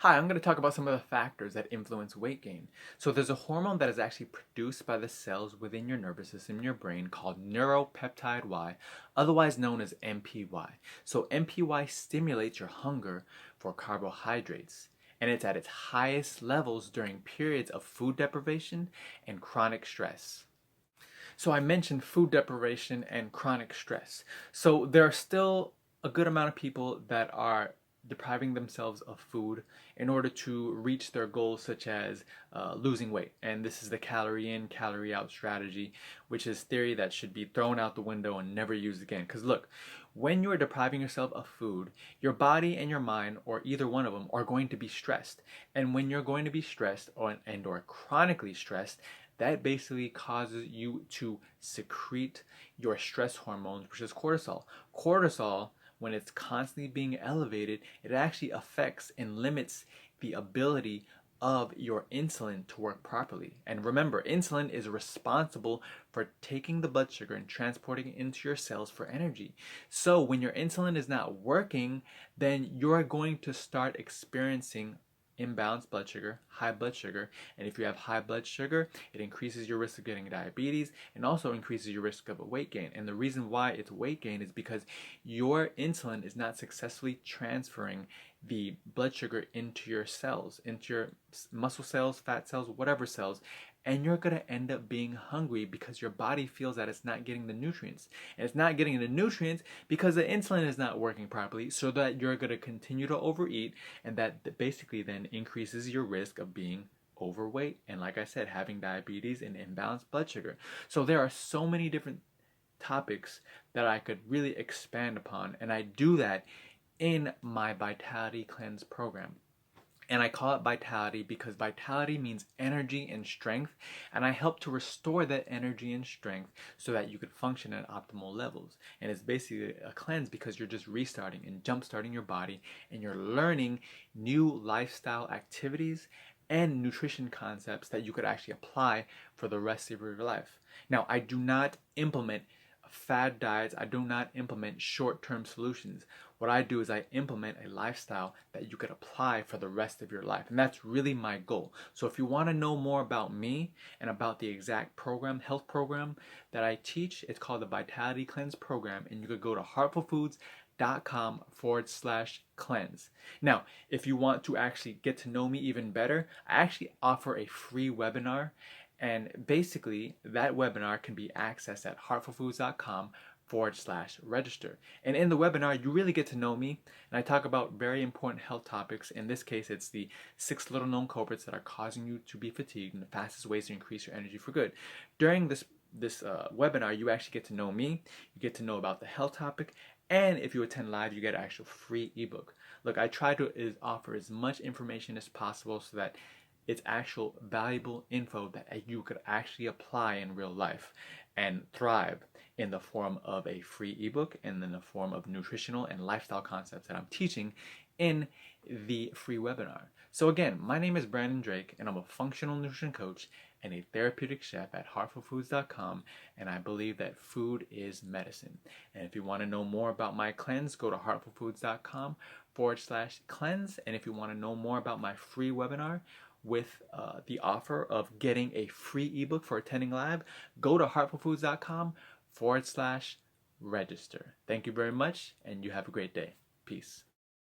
Hi, I'm going to talk about some of the factors that influence weight gain. So, there's a hormone that is actually produced by the cells within your nervous system, your brain, called neuropeptide Y, otherwise known as NPY. So, NPY stimulates your hunger for carbohydrates, and it's at its highest levels during periods of food deprivation and chronic stress. So I mentioned food deprivation and chronic stress. So there are still a good amount of people that are depriving themselves of food in order to reach their goals, such as losing weight. And this is the calorie in, calorie out strategy, which is theory that should be thrown out the window and never used again. Because look, when you are depriving yourself of food, your body and your mind, or either one of them, are going to be stressed. And when you're going to be stressed or chronically stressed, that basically causes you to secrete your stress hormones, which is cortisol. Cortisol, when it's constantly being elevated, it actually affects and limits the ability of your insulin to work properly. And remember, insulin is responsible for taking the blood sugar and transporting it into your cells for energy. So when your insulin is not working, then you're going to start experiencing imbalanced blood sugar, high blood sugar, and if you have high blood sugar, it increases your risk of getting diabetes and also increases your risk of a weight gain. And the reason why it's weight gain is because your insulin is not successfully transferring the blood sugar into your cells, into your muscle cells, fat cells, whatever cells, and you're going to end up being hungry because your body feels that it's not getting the nutrients. And it's not getting the nutrients because the insulin is not working properly, so that you're going to continue to overeat, and that basically then increases your risk of being overweight and, like I said, having diabetes and imbalanced blood sugar. So there are so many different topics that I could really expand upon, and I do that in my Vitality Cleanse program. And I call it vitality because vitality means energy and strength, and I help to restore that energy and strength so that you could function at optimal levels. And it's basically a cleanse because you're just restarting and jump starting your body, and you're learning new lifestyle activities and nutrition concepts that you could actually apply for the rest of your life. Now, I do not implement fad diets. I do not implement short-term solutions. What I do is I implement a lifestyle that you could apply for the rest of your life. And that's really my goal. So if you want to know more about me and about the exact program, health program that I teach, it's called the Vitality Cleanse Program. And you could go to heartfulfoods.com/cleanse. Now, if you want to actually get to know me even better, I actually offer a free webinar, and basically, that webinar can be accessed at heartfulfoods.com/register. And in the webinar, you really get to know me, and I talk about very important health topics. In this case, it's the 6 little known culprits that are causing you to be fatigued and the fastest ways to increase your energy for good. During this webinar, you actually get to know me, you get to know about the health topic, and if you attend live, you get an actual free ebook. Look, I try to offer as much information as possible so that it's actual valuable info that you could actually apply in real life and thrive in the form of a free ebook and in the form of nutritional and lifestyle concepts that I'm teaching in the free webinar. So again, my name is Brandon Drake, and I'm a functional nutrition coach and a therapeutic chef at heartfulfoods.com, and I believe that food is medicine. And if you want to know more about my cleanse, go to heartfulfoods.com/cleanse. And if you want to know more about my free webinar with the offer of getting a free ebook for attending live, go to heartfulfoods.com/register. Thank you very much, and you have a great day. Peace.